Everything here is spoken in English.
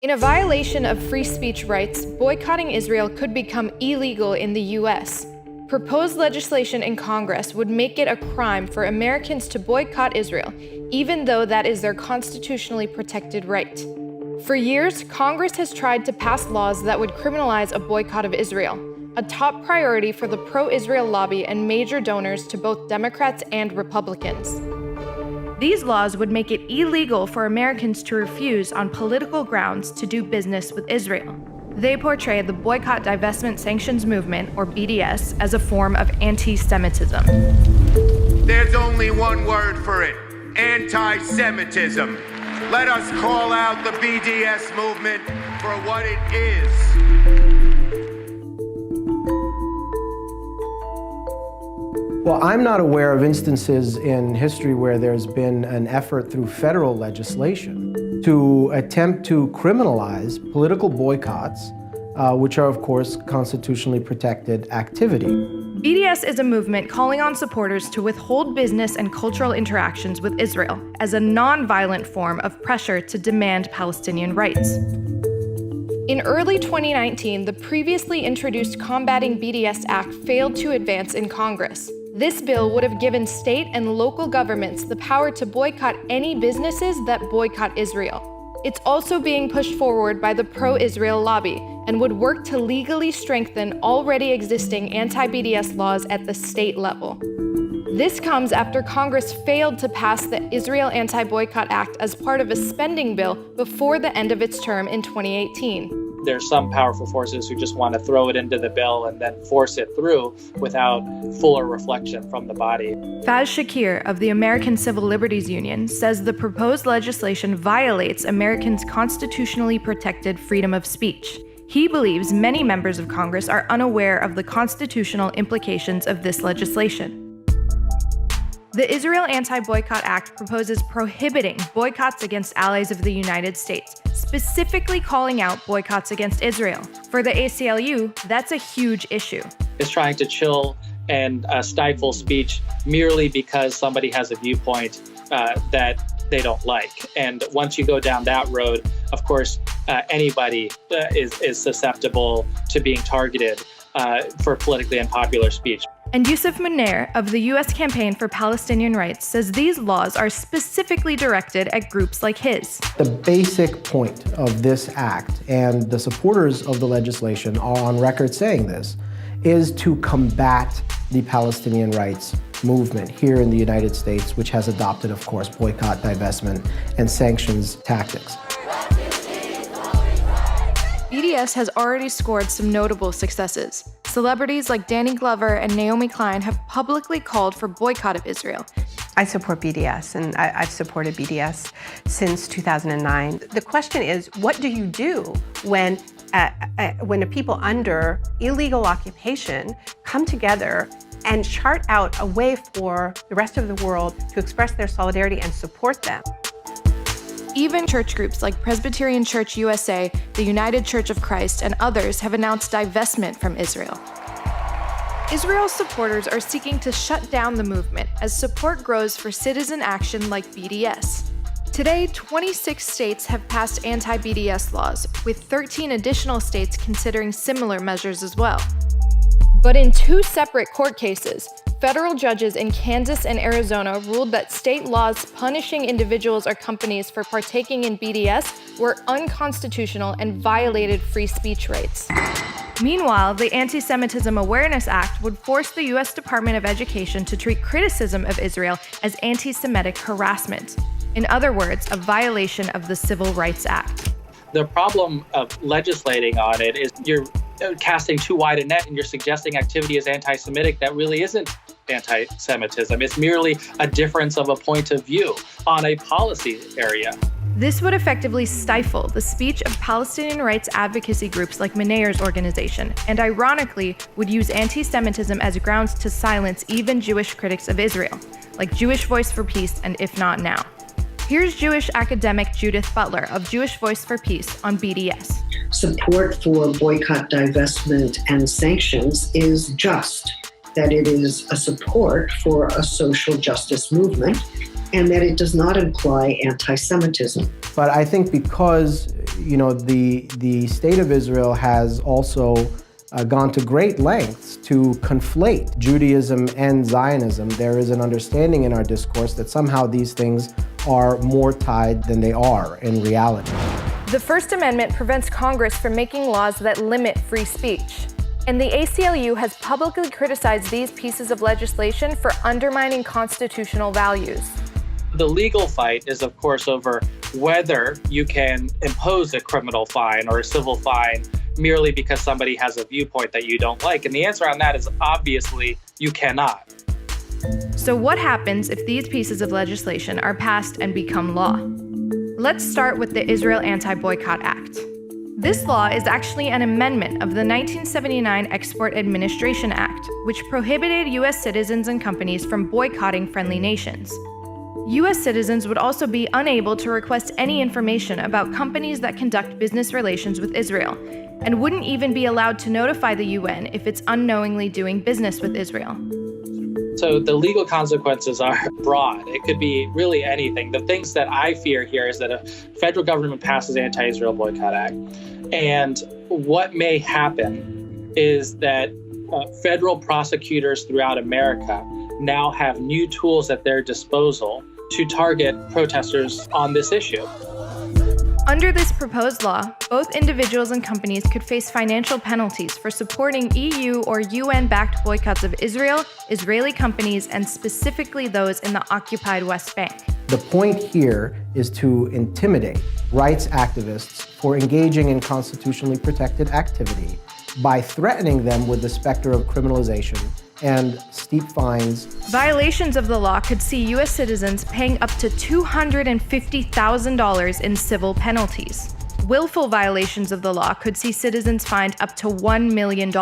In a violation of free speech rights, boycotting Israel could become illegal in the U.S. Proposed legislation in Congress would make it a crime for Americans to boycott Israel, even though that is their constitutionally protected right. For years, Congress has tried to pass laws that would criminalize a boycott of Israel, a top priority for the pro-Israel lobby and major donors to both Democrats and Republicans. These laws would make it illegal for Americans to refuse on political grounds to do business with Israel. They portray the Boycott, Divestment, Sanctions Movement, or BDS, as a form of anti-Semitism. There's only one word for it: anti-Semitism. Let us call out the BDS movement for what it is. Well, I'm not aware of instances in history where there's been an effort through federal legislation to attempt to criminalize political boycotts, which are, of course, constitutionally protected activity. BDS is a movement calling on supporters to withhold business and cultural interactions with Israel as a non-violent form of pressure to demand Palestinian rights. In early 2019, the previously introduced Combating BDS Act failed to advance in Congress. This bill would have given state and local governments the power to boycott any businesses that boycott Israel. It's also being pushed forward by the pro-Israel lobby and would work to legally strengthen already existing anti-BDS laws at the state level. This comes after Congress failed to pass the Israel Anti-Boycott Act as part of a spending bill before the end of its term in 2018. There's some powerful forces who just want to throw it into the bill and then force it through without fuller reflection from the body. Faz Shakir of the American Civil Liberties Union says the proposed legislation violates Americans' constitutionally protected freedom of speech. He believes many members of Congress are unaware of the constitutional implications of this legislation. The Israel Anti-Boycott Act proposes prohibiting boycotts against allies of the United States, specifically calling out boycotts against Israel. For the ACLU, that's a huge issue. It's trying to chill and stifle speech merely because somebody has a viewpoint that they don't like. And once you go down that road, of course, anybody is susceptible to being targeted for politically unpopular speech. And Yusuf Munir of the U.S. Campaign for Palestinian Rights says these laws are specifically directed at groups like his. The basic point of this act, and the supporters of the legislation are on record saying this, is to combat the Palestinian rights movement here in the United States, which has adopted, of course, boycott, divestment, and sanctions tactics. BDS has already scored some notable successes. Celebrities like Danny Glover and Naomi Klein have publicly called for boycott of Israel. I support BDS, and I've supported BDS since 2009. The question is, what do you do when the people under illegal occupation come together and chart out a way for the rest of the world to express their solidarity and support them? Even church groups like Presbyterian Church USA, the United Church of Christ, and others have announced divestment from Israel. Israel's supporters are seeking to shut down the movement as support grows for citizen action like BDS. Today, 26 states have passed anti-BDS laws, with 13 additional states considering similar measures as well. But in two separate court cases, federal judges in Kansas and Arizona ruled that state laws punishing individuals or companies for partaking in BDS were unconstitutional and violated free speech rights. Meanwhile, the Anti-Semitism Awareness Act would force the U.S. Department of Education to treat criticism of Israel as anti-Semitic harassment. In other words, a violation of the Civil Rights Act. The problem of legislating on it is you're casting too wide a net and you're suggesting activity is anti-Semitic that really isn't anti-Semitism. It's merely a difference of a point of view on a policy area. This would effectively stifle the speech of Palestinian rights advocacy groups like Menair's organization, and ironically would use anti-Semitism as grounds to silence even Jewish critics of Israel, like Jewish Voice for Peace and If Not Now. Here's Jewish academic Judith Butler of Jewish Voice for Peace on BDS. Support for boycott, divestment, and sanctions is just, that it is a support for a social justice movement and that it does not imply anti-Semitism. But I think because, the state of Israel has also gone to great lengths to conflate Judaism and Zionism, there is an understanding in our discourse that somehow these things are more tied than they are in reality. The First Amendment prevents Congress from making laws that limit free speech. And the ACLU has publicly criticized these pieces of legislation for undermining constitutional values. The legal fight is, of course, over whether you can impose a criminal fine or a civil fine merely because somebody has a viewpoint that you don't like. And the answer on that is obviously you cannot. So what happens if these pieces of legislation are passed and become law? Let's start with the Israel Anti-Boycott Act. This law is actually an amendment of the 1979 Export Administration Act, which prohibited U.S. citizens and companies from boycotting friendly nations. U.S. citizens would also be unable to request any information about companies that conduct business relations with Israel, and wouldn't even be allowed to notify the UN if it's unknowingly doing business with Israel. So the legal consequences are broad. It could be really anything. The things that I fear here is that a federal government passes Anti-Israel Boycott Act, and what may happen is that federal prosecutors throughout America now have new tools at their disposal to target protesters on this issue. Under this proposed law, both individuals and companies could face financial penalties for supporting EU or UN-backed boycotts of Israel, Israeli companies, and specifically those in the occupied West Bank. The point here is to intimidate rights activists for engaging in constitutionally protected activity by threatening them with the specter of criminalization and steep fines. Violations of the law could see U.S. citizens paying up to $250,000 in civil penalties. Willful violations of the law could see citizens fined up to $1 million.